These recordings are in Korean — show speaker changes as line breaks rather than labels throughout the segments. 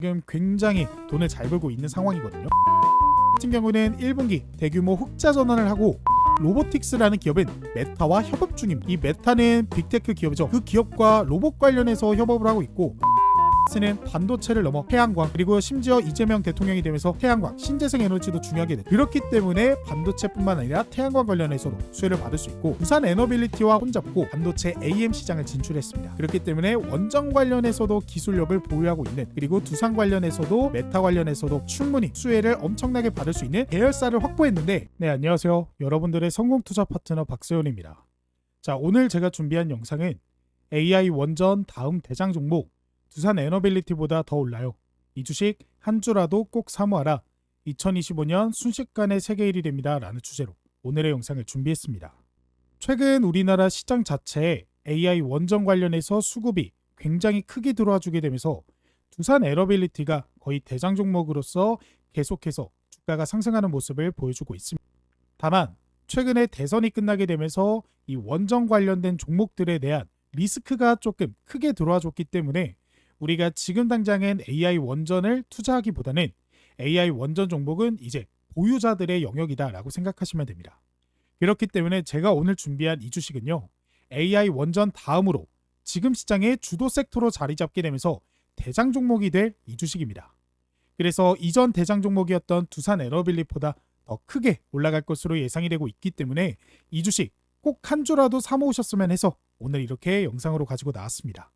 지금 굉장히 돈을 잘 벌고 있는 상황이거든요. 같은 경우는 1분기 대규모 흑자 전환을 하고 로보틱스라는 기업은 메타와 협업 중입니다. 이 메타는 빅테크 기업이죠. 그 기업과 로봇 관련해서 협업을 하고 있고, 는 반도체를 넘어 태양광, 그리고 심지어 이재명 대통령이 되면서 태양광, 신재생 에너지도 중요하게 돼. 그렇기 때문에 반도체뿐만 아니라 태양광 관련해서도 수혜를 받을 수 있고, 두산 에너빌리티와 손잡고 반도체 AM 시장을 진출했습니다. 그렇기 때문에 원전 관련해서도 기술력을 보유하고 있는, 그리고 두산 관련해서도 메타 관련해서도 충분히 수혜를 엄청나게 받을 수 있는 계열사를 확보했는데, 네, 안녕하세요. 여러분들의 성공투자 파트너 박세훈입니다. 자, 오늘 제가 준비한 영상은 AI 원전 다음 대장 종목 두산 에너빌리티보다 더 올라요. 이 주식 한 주라도 꼭 사모하라. 2025년 순식간에 세계 1위 됩니다. 라는 주제로 오늘의 영상을 준비했습니다. 최근 우리나라 시장 자체에 AI 원전 관련해서 수급이 굉장히 크게 들어와주게 되면서 두산 에너빌리티가 거의 대장 종목으로서 계속해서 주가가 상승하는 모습을 보여주고 있습니다. 다만 최근에 대선이 끝나게 되면서 이 원전 관련된 종목들에 대한 리스크가 조금 크게 들어와줬기 때문에 우리가 지금 당장엔 AI 원전을 투자하기보다는 AI 원전 종목은 이제 보유자들의 영역이다라고 생각하시면 됩니다. 그렇기 때문에 제가 오늘 준비한 이 주식은요, AI 원전 다음으로 지금 시장의 주도 섹터로 자리 잡게 되면서 대장 종목이 될 이 주식입니다. 그래서 이전 대장 종목이었던 두산 에너빌리티보다 더 크게 올라갈 것으로 예상이 되고 있기 때문에 이 주식 꼭 한 주라도 사모으셨으면 해서 오늘 이렇게 영상으로 가지고 나왔습니다.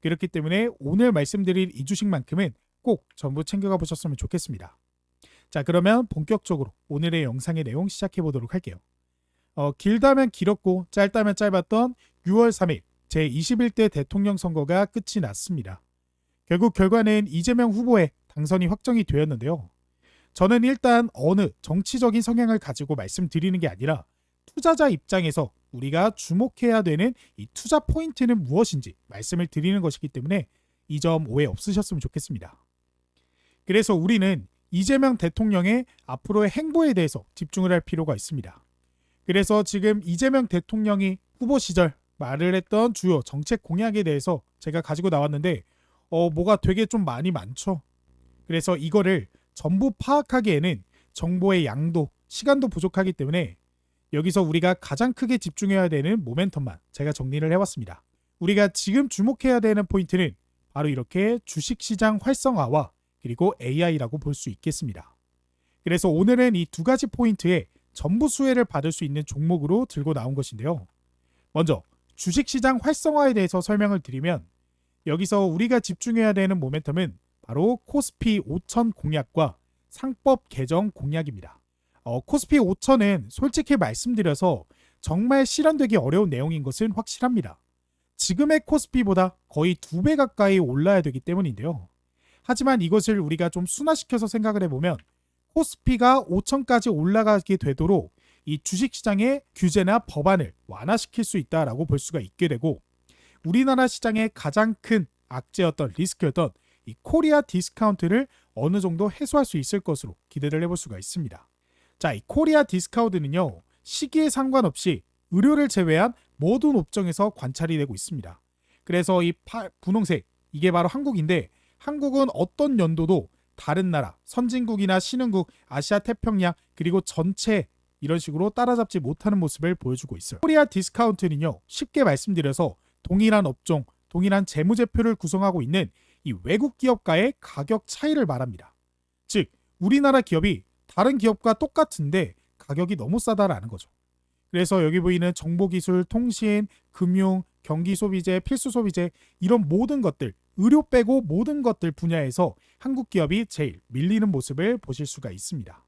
그렇기 때문에 오늘 말씀드릴 이 주식만큼은 꼭 전부 챙겨가 보셨으면 좋겠습니다. 자, 그러면 본격적으로 오늘의 영상의 내용 시작해 보도록 할게요. 길다면 길었고 짧다면 짧았던 6월 3일 제21대 대통령 선거가 끝이 났습니다. 결국 결과는 이재명 후보의 당선이 확정이 되었는데요. 저는 일단 어느 정치적인 성향을 가지고 말씀드리는 게 아니라 투자자 입장에서 우리가 주목해야 되는 이 투자 포인트는 무엇인지 말씀을 드리는 것이기 때문에 이 점 오해 없으셨으면 좋겠습니다. 그래서 우리는 이재명 대통령의 앞으로의 행보에 대해서 집중을 할 필요가 있습니다. 그래서 지금 이재명 대통령이 후보 시절 말을 했던 주요 정책 공약에 대해서 제가 가지고 나왔는데 뭐가 되게 좀 많죠. 그래서 이거를 전부 파악하기에는 정보의 양도, 시간도 부족하기 때문에 여기서 우리가 가장 크게 집중해야 되는 모멘텀만 제가 정리를 해왔습니다. 우리가 지금 주목해야 되는 포인트는 바로 이렇게 주식시장 활성화와 그리고 AI라고 볼 수 있겠습니다. 그래서 오늘은 이 두 가지 포인트에 전부 수혜를 받을 수 있는 종목으로 들고 나온 것인데요. 먼저 주식시장 활성화에 대해서 설명을 드리면, 여기서 우리가 집중해야 되는 모멘텀은 바로 코스피 5천 공약과 상법 개정 공약입니다. 코스피 5천은 솔직히 말씀드려서 정말 실현되기 어려운 내용인 것은 확실합니다. 지금의 코스피보다 거의 2배 가까이 올라야 되기 때문인데요. 하지만 이것을 우리가 좀 순화시켜서 생각을 해보면 코스피가 5천까지 올라가게 되도록 이 주식시장의 규제나 법안을 완화시킬 수 있다라고 볼 수가 있게 되고, 우리나라 시장의 가장 큰 악재였던 리스크였던 이 코리아 디스카운트를 어느 정도 해소할 수 있을 것으로 기대를 해볼 수가 있습니다. 자, 이 코리아 디스카운트는요, 시기에 상관없이 의료를 제외한 모든 업종에서 관찰이 되고 있습니다. 그래서 이 분홍색, 이게 바로 한국인데, 한국은 어떤 연도도 다른 나라, 선진국이나 신흥국, 아시아 태평양, 그리고 전체 이런 식으로 따라잡지 못하는 모습을 보여주고 있어요. 코리아 디스카운트는요, 쉽게 말씀드려서 동일한 업종, 동일한 재무제표를 구성하고 있는 이 외국 기업과의 가격 차이를 말합니다. 즉, 우리나라 기업이 다른 기업과 똑같은데 가격이 너무 싸다라는 거죠. 그래서 여기 보이는 정보기술, 통신, 금융, 경기소비재, 필수소비재 이런 모든 것들, 의료 빼고 모든 것들 분야에서 한국 기업이 제일 밀리는 모습을 보실 수가 있습니다.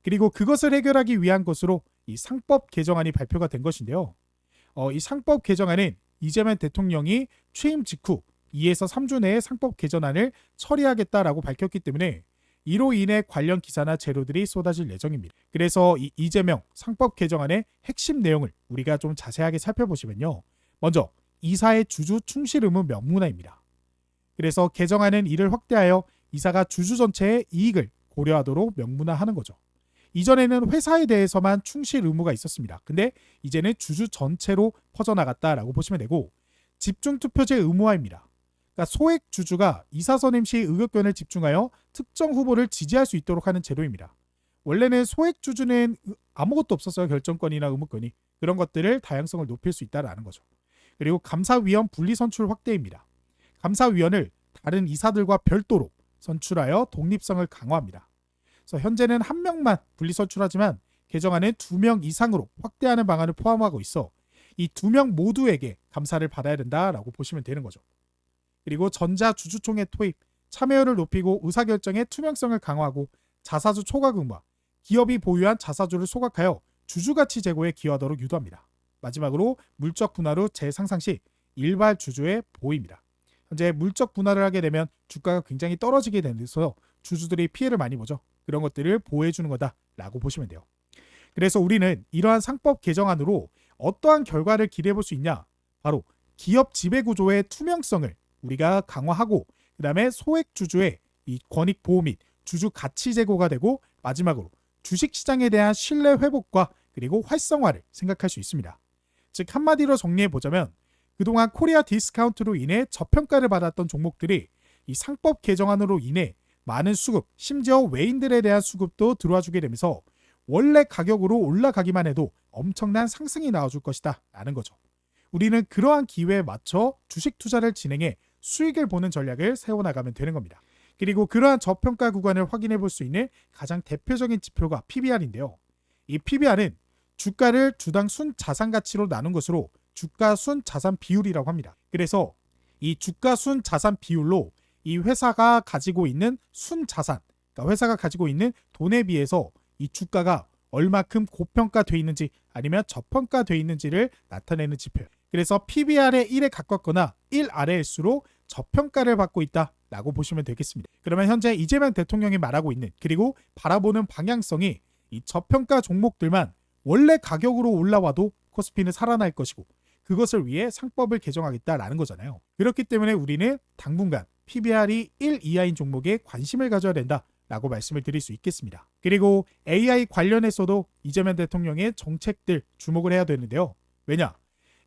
그리고 그것을 해결하기 위한 것으로 이 상법 개정안이 발표가 된 것인데요. 이 상법 개정안은 이재명 대통령이 취임 직후 2에서 3주 내에 상법 개정안을 처리하겠다라고 밝혔기 때문에 이로 인해 관련 기사나 재료들이 쏟아질 예정입니다. 그래서 이 이재명 상법 개정안의 핵심 내용을 우리가 좀 자세하게 살펴보시면요. 먼저 이사의 주주 충실 의무 명문화입니다. 그래서 개정안은 이를 확대하여 이사가 주주 전체의 이익을 고려하도록 명문화하는 거죠. 이전에는 회사에 대해서만 충실 의무가 있었습니다. 근데 이제는 주주 전체로 퍼져나갔다라고 보시면 되고, 집중투표제 의무화입니다. 그러니까 소액 주주가 이사선임 시 의결권을 집중하여 특정 후보를 지지할 수 있도록 하는 제도입니다. 원래는 소액 주주는 아무것도 없었어요. 결정권이나 의무권이. 그런 것들을 다양성을 높일 수 있다라는 거죠. 그리고 감사위원 분리 선출 확대입니다. 감사위원을 다른 이사들과 별도로 선출하여 독립성을 강화합니다. 그래서 현재는 한 명만 분리 선출하지만 개정안은 2명 이상으로 확대하는 방안을 포함하고 있어 이 2명 모두에게 감사를 받아야 된다라고 보시면 되는 거죠. 그리고 전자주주총회 토입, 참여율을 높이고 의사결정의 투명성을 강화하고 자사주 초과 근무와 기업이 보유한 자사주를 소각하여 주주가치 제고에 기여하도록 유도합니다. 마지막으로 물적 분할 후 재상상 시 일괄 주주의 보호입니다. 현재 물적 분할을 하게 되면 주가가 굉장히 떨어지게 되면서 주주들이 피해를 많이 보죠. 그런 것들을 보호해주는 거다라고 보시면 돼요. 그래서 우리는 이러한 상법 개정안으로 어떠한 결과를 기대해 볼 수 있냐? 바로 기업 지배구조의 투명성을 우리가 강화하고 그 다음에 소액 주주의 이 권익 보호 및 주주 가치 제고가 되고 마지막으로 주식시장에 대한 신뢰 회복과 그리고 활성화를 생각할 수 있습니다. 즉 한마디로 정리해 보자면 그동안 코리아 디스카운트로 인해 저평가를 받았던 종목들이 이 상법 개정안으로 인해 많은 수급, 심지어 외인들에 대한 수급도 들어와 주게 되면서 원래 가격으로 올라가기만 해도 엄청난 상승이 나와줄 것이다 라는 거죠. 우리는 그러한 기회에 맞춰 주식 투자를 진행해 수익을 보는 전략을 세워나가면 되는 겁니다. 그리고 그러한 저평가 구간을 확인해 볼 수 있는 가장 대표적인 지표가 PBR인데요. 이 PBR은 주가를 주당 순자산 가치로 나눈 것으로 주가 순자산 비율이라고 합니다. 그래서 이 주가 순자산 비율로 이 회사가 가지고 있는 순자산, 그러니까 회사가 가지고 있는 돈에 비해서 이 주가가 얼마큼 고평가되어 있는지 아니면 저평가되어 있는지를 나타내는 지표예요. 그래서 PBR의 1에 가깝거나 1 아래일수록 저평가를 받고 있다라고 보시면 되겠습니다. 그러면 현재 이재명 대통령이 말하고 있는 그리고 바라보는 방향성이 이 저평가 종목들만 원래 가격으로 올라와도 코스피는 살아날 것이고 그것을 위해 상법을 개정하겠다라는 거잖아요. 그렇기 때문에 우리는 당분간 PBR이 1 이하인 종목에 관심을 가져야 된다라고 말씀을 드릴 수 있겠습니다. 그리고 AI 관련해서도 이재명 대통령의 정책들 주목을 해야 되는데요. 왜냐?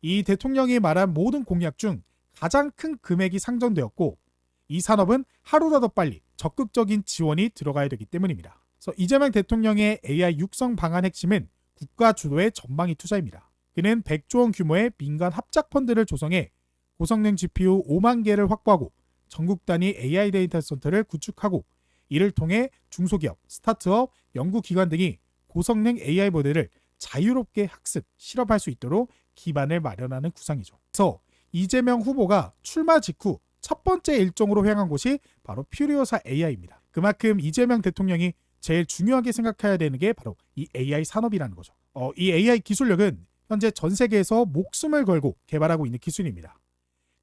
이 대통령이 말한 모든 공약 중 가장 큰 금액이 상정되었고 이 산업은 하루라도 빨리 적극적인 지원이 들어가야 되기 때문입니다. 그래서 이재명 대통령의 AI 육성 방안 핵심은 국가 주도의 전방위 투자입니다. 그는 100조 원 규모의 민간 합작 펀드를 조성해 고성능 GPU 5만 개를 확보하고 전국 단위 AI 데이터 센터를 구축하고 이를 통해 중소기업, 스타트업, 연구기관 등이 고성능 AI 모델을 자유롭게 학습, 실험할 수 있도록 기반을 마련하는 구상이죠. 그래서 이재명 후보가 출마 직후 첫 번째 일정으로 향한 곳이 바로 퓨리오사 AI입니다. 그만큼 이재명 대통령이 제일 중요하게 생각해야 되는 게 바로 이 AI 산업이라는 거죠. 이 AI 기술력은 현재 전 세계에서 목숨을 걸고 개발하고 있는 기술입니다.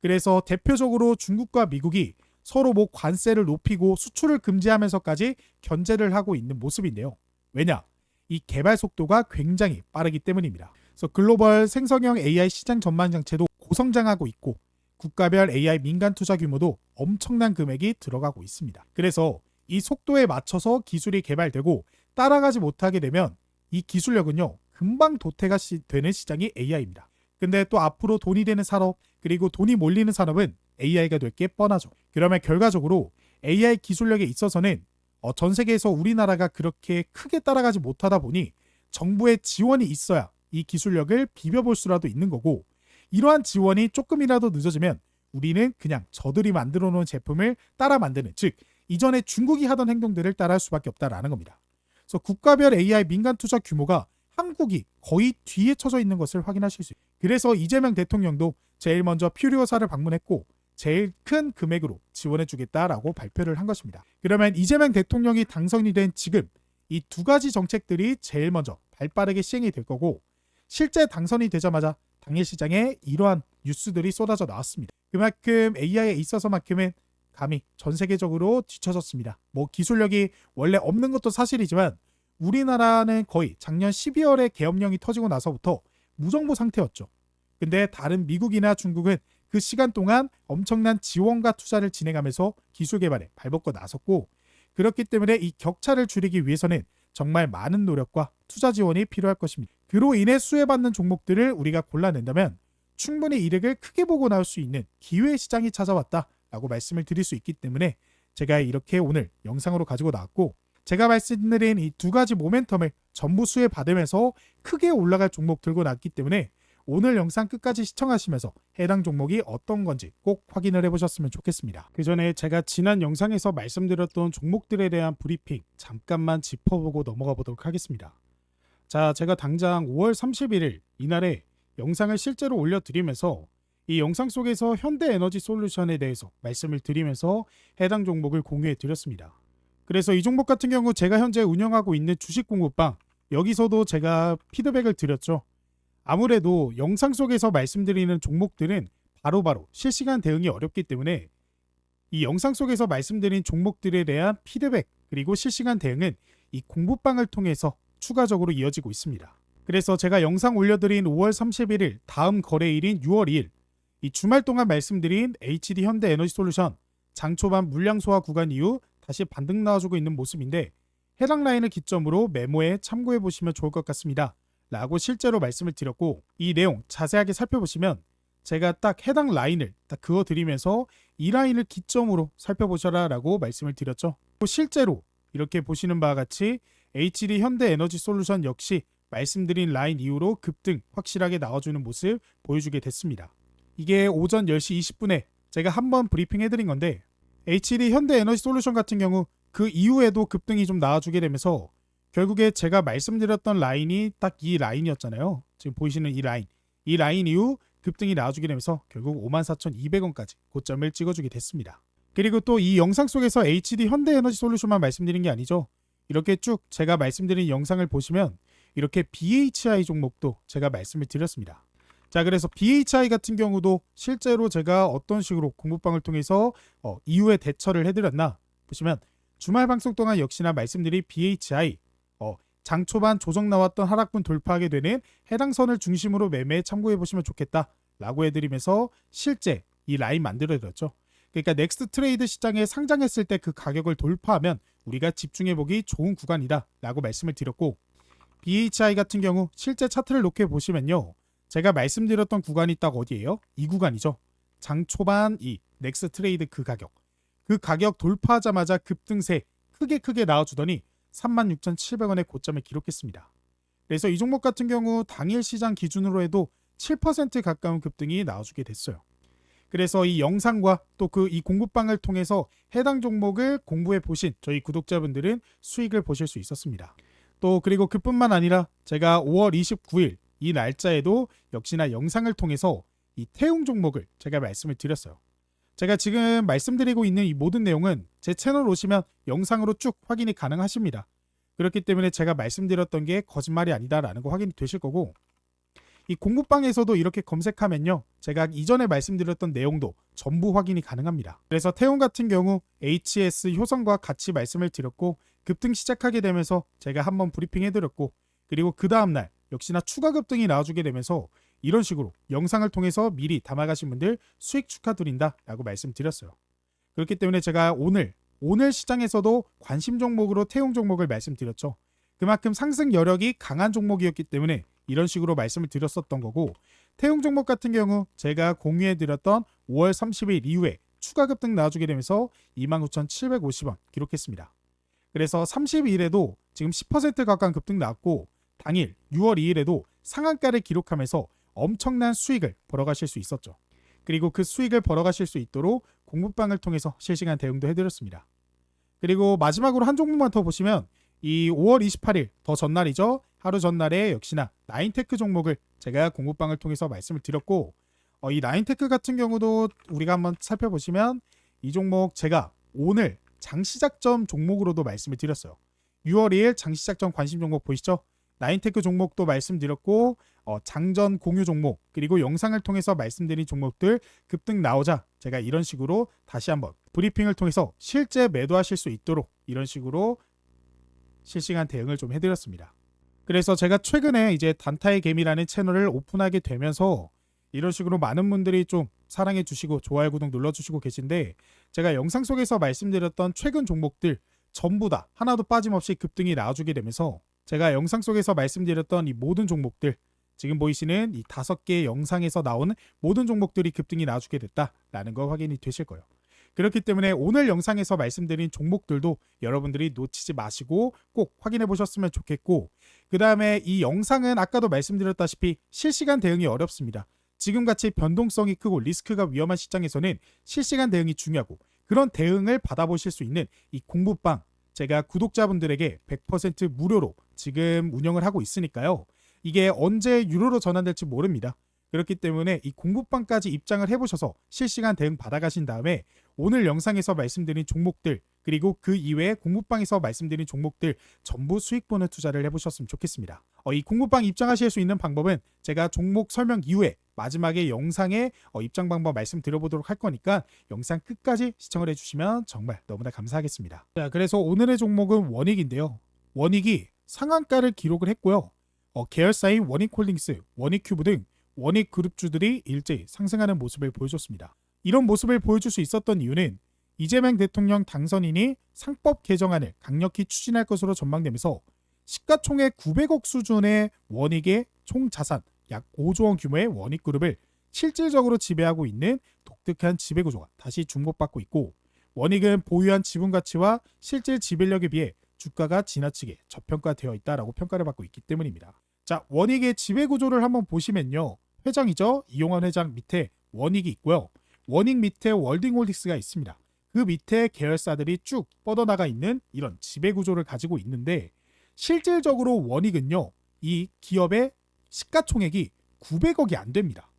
그래서 대표적으로 중국과 미국이 서로 관세를 높이고 수출을 금지하면서까지 견제를 하고 있는 모습인데요. 왜냐? 이 개발 속도가 굉장히 빠르기 때문입니다. 그래서 글로벌 생성형 AI 시장 전망 장치도 고성장하고 있고 국가별 AI 민간 투자 규모도 엄청난 금액이 들어가고 있습니다. 그래서 이 속도에 맞춰서 기술이 개발되고 따라가지 못하게 되면 이 기술력은요 금방 도태가 되는 시장이 AI입니다. 근데 또 앞으로 돈이 되는 산업 그리고 돈이 몰리는 산업은 AI가 될 게 뻔하죠. 그러면 결과적으로 AI 기술력에 있어서는 전 세계에서 우리나라가 그렇게 크게 따라가지 못하다 보니 정부의 지원이 있어야 이 기술력을 비벼볼 수라도 있는 거고 이러한 지원이 조금이라도 늦어지면 우리는 그냥 저들이 만들어 놓은 제품을 따라 만드는 즉 이전에 중국이 하던 행동들을 따라할 수밖에 없다라는 겁니다. 그래서 국가별 AI 민간 투자 규모가 한국이 거의 뒤에 처져 있는 것을 확인하실 수 있어요. 그래서 이재명 대통령도 제일 먼저 퓨리오사를 방문했고 제일 큰 금액으로 지원해주겠다라고 발표를 한 것입니다. 그러면 이재명 대통령이 당선이 된 지금 이 두 가지 정책들이 제일 먼저 발빠르게 시행이 될 거고 실제 당선이 되자마자 당일 시장에 이러한 뉴스들이 쏟아져 나왔습니다. 그만큼 AI에 있어서만큼은 감히 전 세계적으로 뒤처졌습니다. 기술력이 원래 없는 것도 사실이지만 우리나라는 거의 작년 12월에 계엄령이 터지고 나서부터 무정부 상태였죠. 근데 다른 미국이나 중국은 그 시간 동안 엄청난 지원과 투자를 진행하면서 기술 개발에 발벗고 나섰고 그렇기 때문에 이 격차를 줄이기 위해서는 정말 많은 노력과 투자 지원이 필요할 것입니다. 그로 인해 수혜받는 종목들을 우리가 골라낸다면 충분히 이득을 크게 보고 나올 수 있는 기회 시장이 찾아왔다 라고 말씀을 드릴 수 있기 때문에 제가 이렇게 오늘 영상으로 가지고 나왔고, 제가 말씀드린 이 두 가지 모멘텀을 전부 수혜받으면서 크게 올라갈 종목 들고 나왔기 때문에 오늘 영상 끝까지 시청하시면서 해당 종목이 어떤 건지 꼭 확인을 해보셨으면 좋겠습니다. 그 전에 제가 지난 영상에서 말씀드렸던 종목들에 대한 브리핑 잠깐만 짚어보고 넘어가 보도록 하겠습니다. 자, 제가 당장 5월 31일 이날에 영상을 실제로 올려드리면서 이 영상 속에서 현대에너지솔루션에 대해서 말씀을 드리면서 해당 종목을 공유해 드렸습니다. 그래서 이 종목 같은 경우 제가 현재 운영하고 있는 주식 공부방, 여기서도 제가 피드백을 드렸죠. 아무래도 영상 속에서 말씀드리는 종목들은 바로바로 실시간 대응이 어렵기 때문에 이 영상 속에서 말씀드린 종목들에 대한 피드백 그리고 실시간 대응은 이 공부방을 통해서 추가적으로 이어지고 있습니다. 그래서 제가 영상 올려드린 5월 31일 다음 거래일인 6월 2일 이 주말 동안 말씀드린 HD 현대에너지솔루션 장 초반 물량 소화 구간 이후 다시 반등 나와주고 있는 모습인데 해당 라인을 기점으로 메모에 참고해 보시면 좋을 것 같습니다 라고 실제로 말씀을 드렸고, 이 내용 자세하게 살펴보시면 제가 딱 해당 라인을 딱 그어드리면서 이 라인을 기점으로 살펴보셔라 라고 말씀을 드렸죠. 실제로 이렇게 보시는 바와 같이 HD 현대에너지솔루션 역시 말씀드린 라인 이후로 급등 확실하게 나와주는 모습 보여주게 됐습니다. 이게 오전 10시 20분에 제가 한번 브리핑 해드린 건데 HD 현대에너지솔루션 같은 경우 그 이후에도 급등이 좀 나와주게 되면서 결국에 제가 말씀드렸던 라인이 딱 이 라인이었잖아요. 지금 보이시는 이 라인 이후 급등이 나와주게 되면서 결국 54,200원까지 고점을 찍어주게 됐습니다. 그리고 또 이 영상 속에서 HD 현대에너지솔루션만 말씀드린 게 아니죠. 이렇게 쭉 제가 말씀드린 영상을 보시면 이렇게 BHI 종목도 제가 말씀을 드렸습니다. 자, 그래서 BHI 같은 경우도 실제로 제가 어떤 식으로 공부방을 통해서 이후에 대처를 해드렸나 보시면 주말 방송 동안 역시나 말씀드린 BHI 장 초반 조정 나왔던 하락분 돌파하게 되는 해당 선을 중심으로 매매에 참고해 보시면 좋겠다 라고 해드리면서 실제 이 라인 만들어 드렸죠. 그러니까 넥스트 트레이드 시장에 상장했을 때 그 가격을 돌파하면 우리가 집중해 보기 좋은 구간이다 라고 말씀을 드렸고, BHI 같은 경우 실제 차트를 놓게 보시면요, 제가 말씀드렸던 구간이 딱 어디예요? 이 구간이죠. 장 초반 이 넥스트 트레이드 그 가격 돌파하자마자 급등세 크게 나와주더니 36,700원의 고점을 기록했습니다. 그래서 이 종목 같은 경우 당일 시장 기준으로 해도 7% 가까운 급등이 나와주게 됐어요. 그래서 이 영상과 또 그 이 공부방을 통해서 해당 종목을 공부해 보신 저희 구독자분들은 수익을 보실 수 있었습니다. 또 그리고 그뿐만 아니라 제가 5월 29일 이 날짜에도 역시나 영상을 통해서 이 태웅 종목을 제가 말씀을 드렸어요. 제가 지금 말씀드리고 있는 이 모든 내용은 제 채널 오시면 영상으로 쭉 확인이 가능하십니다. 그렇기 때문에 제가 말씀드렸던 게 거짓말이 아니다라는 거 확인이 되실 거고, 이 공부방에서도 이렇게 검색하면요, 제가 이전에 말씀드렸던 내용도 전부 확인이 가능합니다. 그래서 태웅 같은 경우 HS 효성과 같이 말씀을 드렸고 급등 시작하게 되면서 제가 한번 브리핑 해드렸고, 그리고 그 다음날 역시나 추가 급등이 나와주게 되면서 이런 식으로 영상을 통해서 미리 담아가신 분들 수익 축하드린다 라고 말씀드렸어요. 그렇기 때문에 제가 오늘 시장에서도 관심 종목으로 태웅 종목을 말씀드렸죠. 그만큼 상승 여력이 강한 종목이었기 때문에 이런 식으로 말씀을 드렸었던 거고, 태웅 종목 같은 경우 제가 공유해드렸던 5월 30일 이후에 추가 급등 나와주게 되면서 29,750원 기록했습니다. 그래서 30일에도 지금 10% 가까운 급등 나왔고, 당일 6월 2일에도 상한가를 기록하면서 엄청난 수익을 벌어가실 수 있었죠. 그리고 그 수익을 벌어가실 수 있도록 공부방을 통해서 실시간 대응도 해드렸습니다. 그리고 마지막으로 한 종목만 더 보시면 이 5월 28일 더 전날이죠. 하루 전날에 역시나 나인테크 종목을 제가 공부방을 통해서 말씀을 드렸고, 이 나인테크 같은 경우도 우리가 한번 살펴보시면 이 종목 제가 오늘 장시작점 종목으로도 말씀을 드렸어요. 6월 2일 장시작점 관심 종목 보이시죠? 나인테크 종목도 말씀드렸고, 장전 공유 종목 그리고 영상을 통해서 말씀드린 종목들 급등 나오자 제가 이런 식으로 다시 한번 브리핑을 통해서 실제 매도하실 수 있도록 이런 식으로 실시간 대응을 좀 해드렸습니다. 그래서 제가 최근에 이제 단타의 개미라는 채널을 오픈하게 되면서 이런 식으로 많은 분들이 좀 사랑해 주시고 좋아요 구독 눌러주시고 계신데, 제가 영상 속에서 말씀드렸던 최근 종목들 전부 다 하나도 빠짐없이 급등이 나와주게 되면서 제가 영상 속에서 말씀드렸던 이 모든 종목들, 지금 보이시는 이 5개의 영상에서 나온 모든 종목들이 급등이 나와주게 됐다라는 거 확인이 되실 거예요. 그렇기 때문에 오늘 영상에서 말씀드린 종목들도 여러분들이 놓치지 마시고 꼭 확인해 보셨으면 좋겠고, 그 다음에 이 영상은 아까도 말씀드렸다시피 실시간 대응이 어렵습니다. 지금같이 변동성이 크고 리스크가 위험한 시장에서는 실시간 대응이 중요하고, 그런 대응을 받아보실 수 있는 이 공부방, 제가 구독자분들에게 100% 무료로 지금 운영을 하고 있으니까요. 이게 언제 유료로 전환될지 모릅니다. 그렇기 때문에 이 공부방까지 입장을 해보셔서 실시간 대응 받아가신 다음에 오늘 영상에서 말씀드린 종목들, 그리고 그 이외에 공부방에서 말씀드린 종목들 전부 수익 보는 투자를 해보셨으면 좋겠습니다. 이 공부방 입장하실 수 있는 방법은 제가 종목 설명 이후에 마지막에 영상에 입장 방법 말씀드려보도록 할 거니까 영상 끝까지 시청을 해주시면 정말 너무나 감사하겠습니다. 자, 그래서 오늘의 종목은 원익인데요. 원익이 상한가를 기록을 했고요. 계열사인 원익홀딩스, 원익큐브 등 원익그룹주들이 일제히 상승하는 모습을 보여줬습니다. 이런 모습을 보여줄 수 있었던 이유는 이재명 대통령 당선인이 상법 개정안을 강력히 추진할 것으로 전망되면서 시가총액 900억 수준의 원익의 총 자산 약 5조 원 규모의 원익그룹을 실질적으로 지배하고 있는 독특한 지배구조가 다시 주목받고 있고, 원익은 보유한 지분가치와 실질 지배력에 비해 주가가 지나치게 저평가되어 있다라고 평가를 받고 있기 때문입니다. 자, 원익의 지배구조를 한번 보시면요. 회장이죠. 이용환 회장 밑에 원익이 있고요. 원익 밑에 월딩홀딩스가 있습니다. 그 밑에 계열사들이 쭉 뻗어나가 있는 이런 지배구조를 가지고 있는데, 실질적으로 원익은요. 이 기업의 시가총액이 900억이 안 됩니다.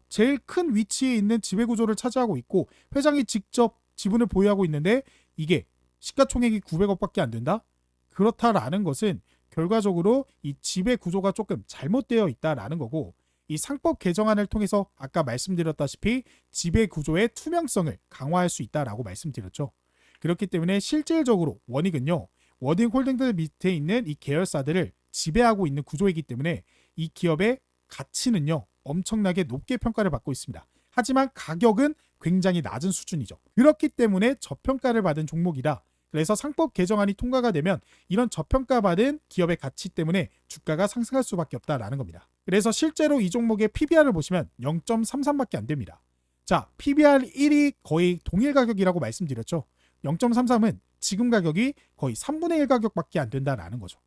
제일 큰 위치에 있는 지배구조를 차지하고 있고 회장이 직접 지분을 보유하고 있는데 이게 시가총액이 900억밖에 안 된다? 그렇다라는 것은 결과적으로 이 지배구조가 조금 잘못되어 있다라는 거고, 이 상법 개정안을 통해서 아까 말씀드렸다시피 지배구조의 투명성을 강화할 수 있다라고 말씀드렸죠. 그렇기 때문에 실질적으로 원익은요. 원익홀딩스 밑에 있는 이 계열사들을 지배하고 있는 구조이기 때문에 이 기업의 가치는요. 엄청나게 높게 평가를 받고 있습니다. 하지만 가격은 굉장히 낮은 수준이죠. 그렇기 때문에 저평가를 받은 종목이다. 그래서 상법 개정안이 통과가 되면 이런 저평가받은 기업의 가치 때문에 주가가 상승할 수밖에 없다라는 겁니다. 그래서 실제로 이 종목의 PBR을 보시면 0.33밖에 안 됩니다. 자, PBR 1이 거의 동일 가격이라고 말씀드렸죠. 0.33은 지금 가격이 거의 3분의 1 가격밖에 안 된다라는 거죠.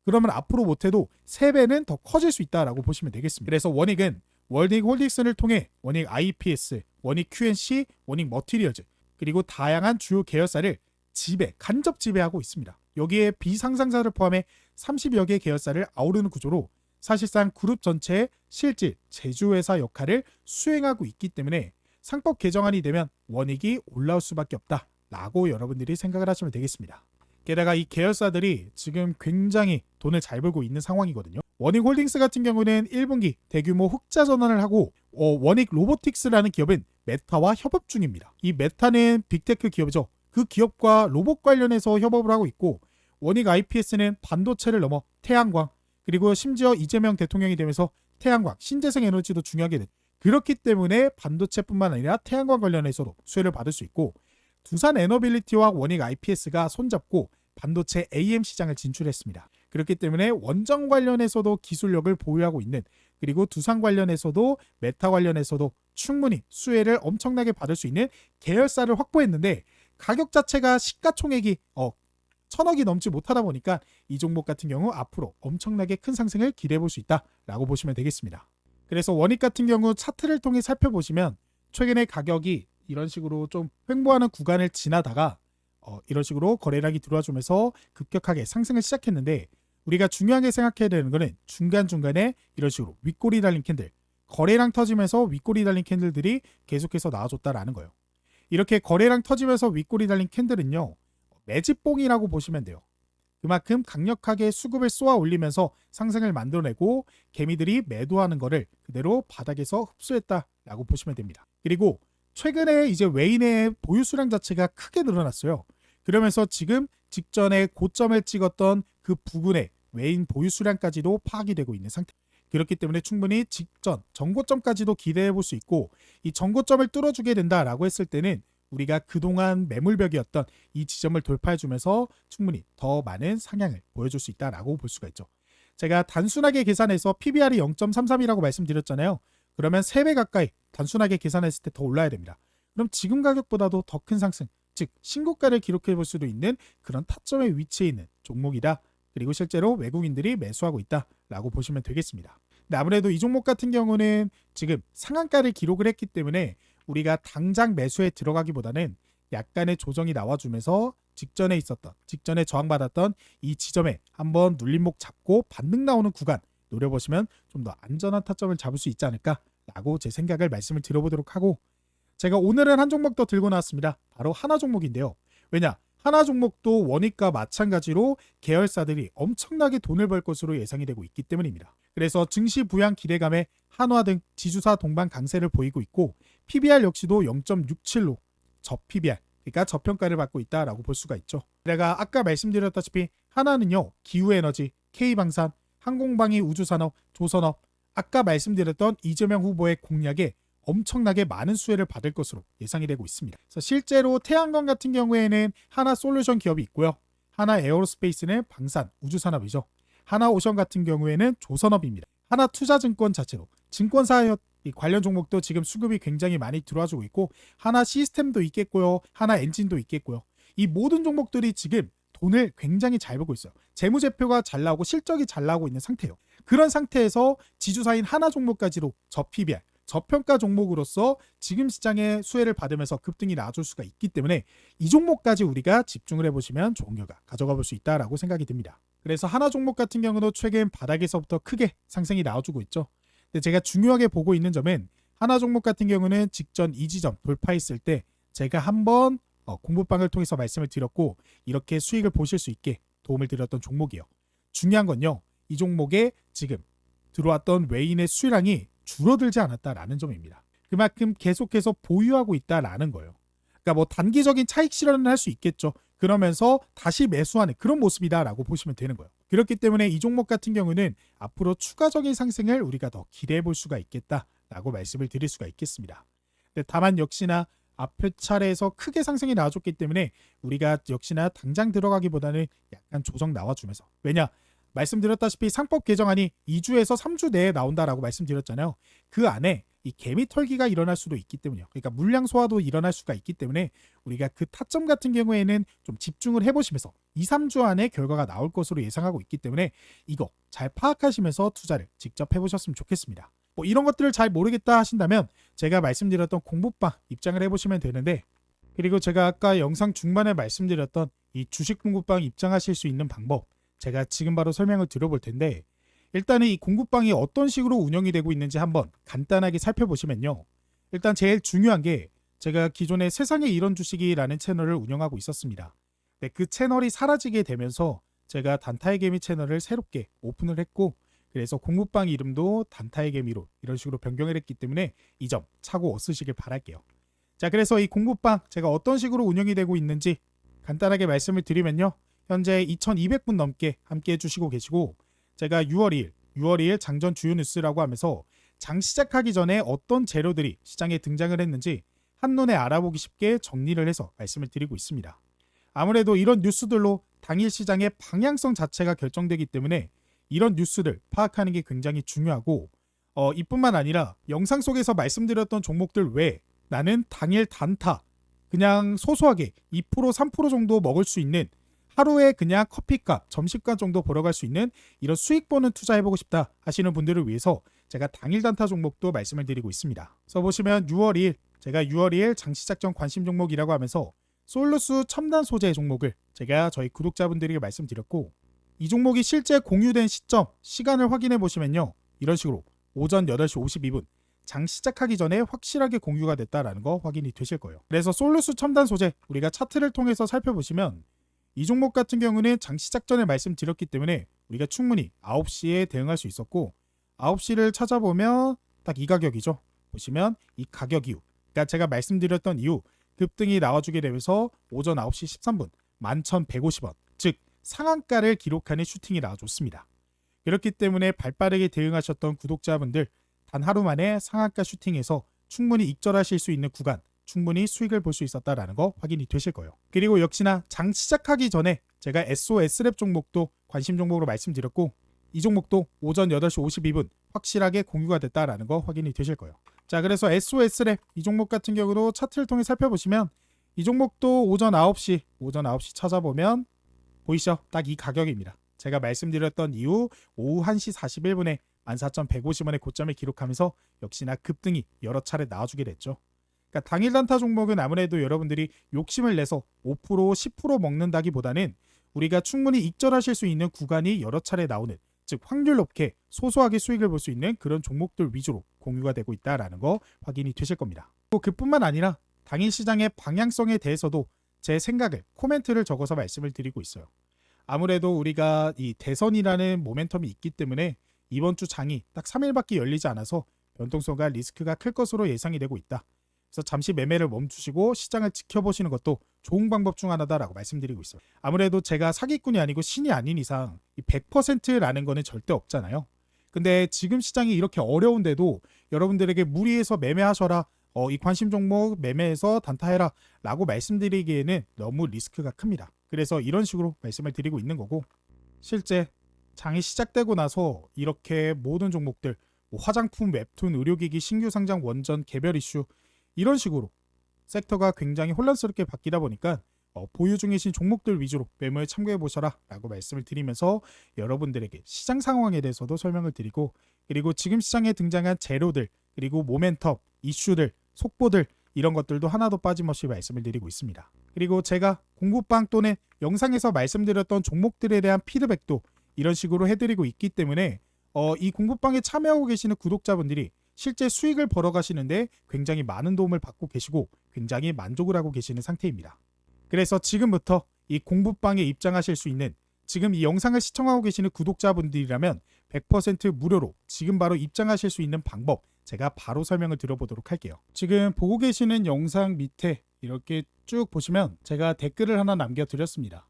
그러면 앞으로 못해도 3배는 더 커질 수 있다라고 보시면 되겠습니다. 그래서 원익은 월딩홀딩스를 통해 원익 IPS, 원익 QNC, 원익 머티리얼즈, 그리고 다양한 주요 계열사를 간접 지배하고 있습니다. 여기에 비상장사를 포함해 30여 개 계열사를 아우르는 구조로 사실상 그룹 전체의 실질 제조회사 역할을 수행하고 있기 때문에 상법 개정안이 되면 원익이 올라올 수밖에 없다라고 여러분들이 생각을 하시면 되겠습니다. 게다가 이 계열사들이 지금 굉장히 돈을 잘 벌고 있는 상황이거든요. 원익홀딩스 같은 경우는 1분기 대규모 흑자 전환을 하고, 원익 로보틱스라는 기업은 메타와 협업 중입니다. 이 메타는 빅테크 기업이죠. 그 기업과 로봇 관련해서 협업을 하고 있고, 원익 IPS는 반도체를 넘어 태양광, 그리고 심지어 이재명 대통령이 되면서 태양광, 신재생 에너지도 중요하게 됐. 그렇기 때문에 반도체뿐만 아니라 태양광 관련해서도 수혜를 받을 수 있고, 두산 에너빌리티와 원익 IPS가 손잡고 반도체 AM 시장을 진출했습니다. 그렇기 때문에 원전 관련해서도 기술력을 보유하고 있는, 그리고 두산 관련해서도 메타 관련해서도 충분히 수혜를 엄청나게 받을 수 있는 계열사를 확보했는데, 가격 자체가 시가총액이 1000억이 넘지 못하다 보니까 이 종목 같은 경우 앞으로 엄청나게 큰 상승을 기대해 볼 수 있다라고 보시면 되겠습니다. 그래서 원익 같은 경우 차트를 통해 살펴보시면 최근에 가격이 이런 식으로 좀 횡보하는 구간을 지나다가 이런 식으로 거래량이 들어와주면서 급격하게 상승을 시작했는데, 우리가 중요하게 생각해야 되는 거는 중간중간에 이런 식으로 윗꼬리 달린 캔들, 거래량 터지면서 윗꼬리 달린 캔들들이 계속해서 나와줬다라는 거예요. 이렇게 거래량 터지면서 윗꼬리 달린 캔들은요, 매집봉이라고 보시면 돼요. 그만큼 강력하게 수급을 쏘아 올리면서 상승을 만들어내고 개미들이 매도하는 거를 그대로 바닥에서 흡수했다라고 보시면 됩니다. 그리고 최근에 이제 외인의 보유 수량 자체가 크게 늘어났어요. 그러면서 지금 직전에 고점을 찍었던 그 부근의 외인 보유 수량까지도 파악이 되고 있는 상태. 그렇기 때문에 충분히 직전 전고점까지도 기대해 볼 수 있고, 이 전고점을 뚫어주게 된다라고 했을 때는 우리가 그동안 매물벽이었던 이 지점을 돌파해주면서 충분히 더 많은 상향을 보여줄 수 있다라고 볼 수가 있죠. 제가 단순하게 계산해서 PBR이 0.33이라고 말씀드렸잖아요. 그러면 3배 가까이 단순하게 계산했을 때 더 올라야 됩니다. 그럼 지금 가격보다도 더 큰 상승, 즉 신고가를 기록해 볼 수도 있는 그런 타점의 위치에 있는 종목이다. 그리고 실제로 외국인들이 매수하고 있다라고 보시면 되겠습니다. 근데 아무래도 이 종목 같은 경우는 지금 상한가를 기록을 했기 때문에 우리가 당장 매수에 들어가기보다는 약간의 조정이 나와주면서 직전에 저항받았던 이 지점에 한번 눌림목 잡고 반등 나오는 구간 노려보시면 좀 더 안전한 타점을 잡을 수 있지 않을까라고 제 생각을 말씀을 드려보도록 하고, 제가 오늘은 한 종목 더 들고 나왔습니다. 바로 하나 종목인데요. 왜냐? 하나 종목도 원익과 마찬가지로 계열사들이 엄청나게 돈을 벌 것으로 예상이 되고 있기 때문입니다. 그래서 증시 부양 기대감에 한화 등 지주사 동반 강세를 보이고 있고, PBR 역시도 0.67로 저PBR, 그러니까 저평가를 받고 있다라고 볼 수가 있죠. 제가 아까 말씀드렸다시피 하나는요, 기후에너지, K방산, 항공방위 우주산업, 조선업, 아까 말씀드렸던 이재명 후보의 공약에 엄청나게 많은 수혜를 받을 것으로 예상이 되고 있습니다. 그래서 실제로 태양광 같은 경우에는 하나 솔루션 기업이 있고요. 하나 에어로스페이스는 방산, 우주산업이죠. 하나 오션 같은 경우에는 조선업입니다. 하나 투자증권 자체로 증권사 관련 종목도 지금 수급이 굉장히 많이 들어와주고 있고, 하나 시스템도 있겠고요. 하나 엔진도 있겠고요. 이 모든 종목들이 지금 돈을 굉장히 잘 벌고 있어요. 재무제표가 잘 나오고 실적이 잘 나오고 있는 상태예요. 그런 상태에서 지주사인 하나 종목까지도 저PBR, 저평가 종목으로서 지금 시장에 수혜를 받으면서 급등이 나와줄 수가 있기 때문에 이 종목까지 우리가 집중을 해보시면 좋은 결과 가져가 볼 수 있다라고 생각이 듭니다. 그래서 하나 종목 같은 경우도 최근 바닥에서부터 크게 상승이 나와주고 있죠. 근데 제가 중요하게 보고 있는 점은 하나 종목 같은 경우는 직전 이 지점 돌파했을 때 제가 한번 공부방을 통해서 말씀을 드렸고, 이렇게 수익을 보실 수 있게 도움을 드렸던 종목이에요. 중요한 건요, 이 종목에 지금 들어왔던 외인의 수량이 줄어들지 않았다라는 점입니다. 그만큼 계속해서 보유하고 있다라는 거예요. 그러니까 뭐 단기적인 차익 실현을 할 수 있겠죠. 그러면서 다시 매수하는 그런 모습이다라고 보시면 되는 거예요. 그렇기 때문에 이 종목 같은 경우는 앞으로 추가적인 상승을 우리가 더 기대해 볼 수가 있겠다라고 말씀을 드릴 수가 있겠습니다. 근데 다만 역시나 앞에 차례에서 크게 상승이 나와줬기 때문에 우리가 역시나 당장 들어가기보다는 약간 조정 나와주면서, 왜냐? 말씀드렸다시피 상법 개정안이 2주에서 3주 내에 나온다라고 말씀드렸잖아요. 그 안에 이 개미 털기가 일어날 수도 있기 때문이요. 그러니까 물량 소화도 일어날 수가 있기 때문에 우리가 그 타점 같은 경우에는 좀 집중을 해보시면서 2, 3주 안에 결과가 나올 것으로 예상하고 있기 때문에 이거 잘 파악하시면서 투자를 직접 해보셨으면 좋겠습니다. 뭐 이런 것들을 잘 모르겠다 하신다면 제가 말씀드렸던 공부방 입장을 해보시면 되는데, 그리고 제가 아까 영상 중반에 말씀드렸던 이 주식 공부방 입장하실 수 있는 방법, 제가 지금 바로 설명을 드려볼 텐데, 일단은 이 공부방이 어떤 식으로 운영이 되고 있는지 한번 간단하게 살펴보시면요. 일단 제일 중요한 게, 제가 기존에 세상에 이런 주식이라는 채널을 운영하고 있었습니다. 네, 그 채널이 사라지게 되면서 제가 단타의 개미 채널을 새롭게 오픈을 했고, 그래서 공부방 이름도 단타의 개미로 이런 식으로 변경을 했기 때문에 이 점 차고 쓰시길 바랄게요. 자, 그래서 이 공부방 제가 어떤 식으로 운영이 되고 있는지 간단하게 말씀을 드리면요. 현재 2200분 넘게 함께 해주시고 계시고, 제가 6월 2일 장전 주요 뉴스라고 하면서 장 시작하기 전에 어떤 재료들이 시장에 등장을 했는지 한눈에 알아보기 쉽게 정리를 해서 말씀을 드리고 있습니다. 아무래도 이런 뉴스들로 당일 시장의 방향성 자체가 결정되기 때문에 이런 뉴스들 파악하는 게 굉장히 중요하고, 이뿐만 아니라 영상 속에서 말씀드렸던 종목들 외에 나는 당일 단타 그냥 소소하게 2% 3% 정도 먹을 수 있는, 하루에 그냥 커피값, 점심값 정도 벌어갈 수 있는 이런 수익 보는 투자해보고 싶다 하시는 분들을 위해서 제가 당일 단타 종목도 말씀을 드리고 있습니다. 그래서 보시면 6월 2일 제가 6월 2일 장시작 전 관심 종목이라고 하면서 솔루스 첨단 소재 종목을 제가 저희 구독자분들에게 말씀드렸고, 이 종목이 실제 공유된 시점, 시간을 확인해 보시면요. 이런 식으로 오전 8시 52분 장 시작하기 전에 확실하게 공유가 됐다라는 거 확인이 되실 거예요. 그래서 솔루스 첨단 소재 우리가 차트를 통해서 살펴보시면 이 종목 같은 경우는 장 시작 전에 말씀드렸기 때문에 우리가 충분히 9시에 대응할 수 있었고, 9시를 찾아보면 딱 이 가격이죠. 보시면 이 가격 이후, 그러니까 제가 말씀드렸던 이후 급등이 나와주게 되면서 오전 9시 13분 11,150원, 즉 상한가를 기록하는 슈팅이 나와줬습니다. 그렇기 때문에 발빠르게 대응하셨던 구독자분들 단 하루 만에 상한가 슈팅에서 충분히 익절하실 수 있는 구간, 충분히 수익을 볼 수 있었다라는 거 확인이 되실 거예요. 그리고 역시나 장 시작하기 전에 제가 SOS랩 종목도 관심 종목으로 말씀드렸고, 이 종목도 오전 8시 52분 확실하게 공유가 됐다라는 거 확인이 되실 거예요. 자, 그래서 SOS랩 이 종목 같은 경우도 차트를 통해 살펴보시면 이 종목도 오전 9시 찾아보면 보이시죠? 딱 이 가격입니다. 제가 말씀드렸던 이후 오후 1시 41분에 14,150원의 고점을 기록하면서 역시나 급등이 여러 차례 나와주게 됐죠. 그러니까 당일 단타 종목은 아무래도 여러분들이 욕심을 내서 5%, 10% 먹는다기보다는 우리가 충분히 익절하실 수 있는 구간이 여러 차례 나오는, 즉 확률 높게 소소하게 수익을 볼 수 있는 그런 종목들 위주로 공유가 되고 있다라는 거 확인이 되실 겁니다. 또 그뿐만 아니라 당일 시장의 방향성에 대해서도 제 생각을 코멘트를 적어서 말씀을 드리고 있어요. 아무래도 우리가 이 대선이라는 모멘텀이 있기 때문에 이번 주 장이 딱 3일밖에 열리지 않아서 변동성과 리스크가 클 것으로 예상이 되고 있다. 그래서 잠시 매매를 멈추시고 시장을 지켜보시는 것도 좋은 방법 중 하나다라고 말씀드리고 있어요. 아무래도 제가 사기꾼이 아니고 신이 아닌 이상 100%라는 거는 절대 없잖아요. 근데 지금 시장이 이렇게 어려운데도 여러분들에게 무리해서 매매하셔라, 이 관심 종목 매매해서 단타해라 라고 말씀드리기에는 너무 리스크가 큽니다. 그래서 이런 식으로 말씀을 드리고 있는 거고, 실제 장이 시작되고 나서 이렇게 모든 종목들 화장품, 웹툰, 의료기기, 신규 상장, 원전, 개별 이슈 이런 식으로 섹터가 굉장히 혼란스럽게 바뀌다 보니까 보유 중이신 종목들 위주로 매매에 참고해 보셔라 라고 말씀을 드리면서 여러분들에게 시장 상황에 대해서도 설명을 드리고, 그리고 지금 시장에 등장한 재료들, 그리고 모멘텀, 이슈들, 속보들 이런 것들도 하나도 빠짐없이 말씀을 드리고 있습니다. 그리고 제가 공부방 또는 영상에서 말씀드렸던 종목들에 대한 피드백도 이런 식으로 해드리고 있기 때문에 이 공부방에 참여하고 계시는 구독자분들이 실제 수익을 벌어가시는데 굉장히 많은 도움을 받고 계시고 굉장히 만족을 하고 계시는 상태입니다. 그래서 지금부터 이 공부방에 입장하실 수 있는, 지금 이 영상을 시청하고 계시는 구독자분들이라면 100% 무료로 지금 바로 입장하실 수 있는 방법 제가 바로 설명을 드려보도록 할게요. 지금 보고 계시는 영상 밑에 이렇게 쭉 보시면 제가 댓글을 하나 남겨드렸습니다.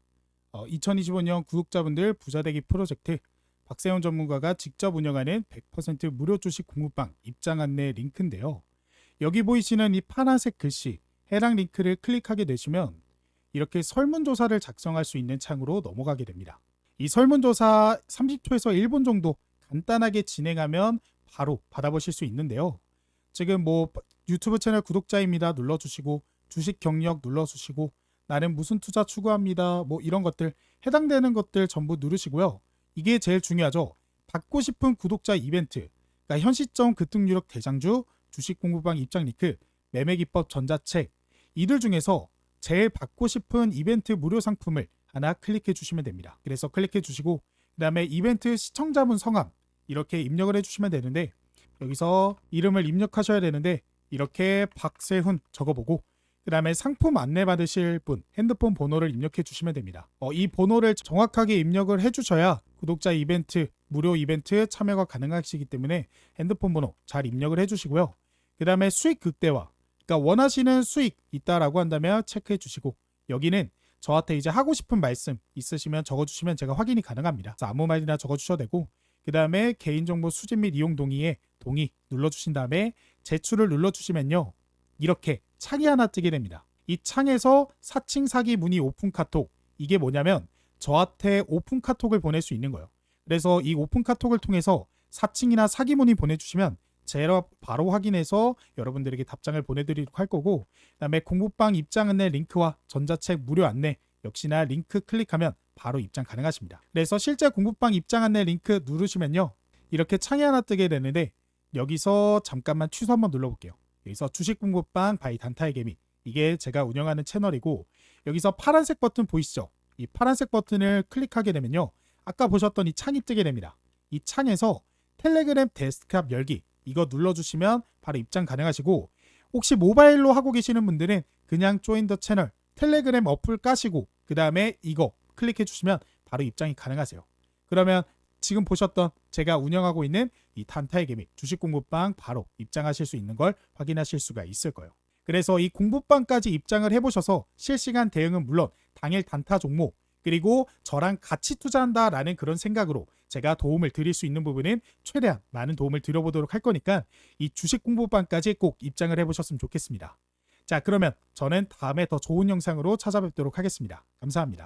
2025년 구독자분들 부자되기 프로젝트 박세훈 전문가가 직접 운영하는 100% 무료 주식 공부방 입장 안내 링크인데요. 여기 보이시는 이 파란색 글씨 해당 링크를 클릭하게 되시면 이렇게 설문조사를 작성할 수 있는 창으로 넘어가게 됩니다. 이 설문조사 30초에서 1분 정도 간단하게 진행하면 바로 받아보실 수 있는데요. 지금 유튜브 채널 구독자입니다 눌러주시고, 주식 경력 눌러주시고, 나는 무슨 투자 추구합니다 이런 것들 해당되는 것들 전부 누르시고요. 이게 제일 중요하죠. 받고 싶은 구독자 이벤트, 그러니까 현 시점 급등 유력 대장주, 주식 공부방 입장 링크, 매매 기법 전자책, 이들 중에서 제일 받고 싶은 이벤트 무료 상품을 하나 클릭해 주시면 됩니다. 그래서 클릭해 주시고 그 다음에 이벤트 시청자분 성함 이렇게 입력을 해주시면 되는데, 여기서 이름을 입력하셔야 되는데 이렇게 박세훈 적어보고 그 다음에 상품 안내 받으실 분 핸드폰 번호를 입력해 주시면 됩니다. 이 번호를 정확하게 입력을 해주셔야 구독자 이벤트, 무료 이벤트 참여가 가능하시기 때문에 핸드폰 번호 잘 입력을 해주시고요. 그 다음에 수익 극대화, 그러니까 원하시는 수익 있다라고 한다면 체크해 주시고, 여기는 저한테 이제 하고 싶은 말씀 있으시면 적어주시면 제가 확인이 가능합니다. 그래서 아무 말이나 적어주셔도 되고, 그 다음에 개인정보 수집 및 이용 동의에 동의 눌러주신 다음에 제출을 눌러주시면요, 이렇게 창이 하나 뜨게 됩니다. 이 창에서 사칭 사기 문의 오픈 카톡, 이게 뭐냐면 저한테 오픈 카톡을 보낼 수 있는 거예요. 그래서 이 오픈 카톡을 통해서 사칭이나 사기 문의 보내주시면 제가 바로 확인해서 여러분들에게 답장을 보내드리도록 할 거고, 그 다음에 공부방 입장 안내 링크와 전자책 무료 안내 역시나 링크 클릭하면 바로 입장 가능하십니다. 그래서 실제 공부방 입장 안내 링크 누르시면요, 이렇게 창이 하나 뜨게 되는데 여기서 잠깐만 취소 한번 눌러볼게요. 여기서 주식 공부방 바이 단타의 개미, 이게 제가 운영하는 채널이고, 여기서 파란색 버튼 보이시죠? 이 파란색 버튼을 클릭하게 되면요, 아까 보셨던 이 창이 뜨게 됩니다. 이 창에서 텔레그램 데스크탑 열기 이거 눌러주시면 바로 입장 가능하시고, 혹시 모바일로 하고 계시는 분들은 그냥 조인 더 채널 텔레그램 어플 까시고 그 다음에 이거 클릭해 주시면 바로 입장이 가능하세요. 그러면 지금 보셨던 제가 운영하고 있는 이 단타의 개미 주식 공부방 바로 입장하실 수 있는 걸 확인하실 수가 있을 거예요. 그래서 이 공부방까지 입장을 해보셔서 실시간 대응은 물론 당일 단타 종목, 그리고 저랑 같이 투자한다라는 그런 생각으로 제가 도움을 드릴 수 있는 부분은 최대한 많은 도움을 드려보도록 할 거니까 이 주식 공부방까지 꼭 입장을 해보셨으면 좋겠습니다. 자, 그러면 저는 다음에 더 좋은 영상으로 찾아뵙도록 하겠습니다. 감사합니다.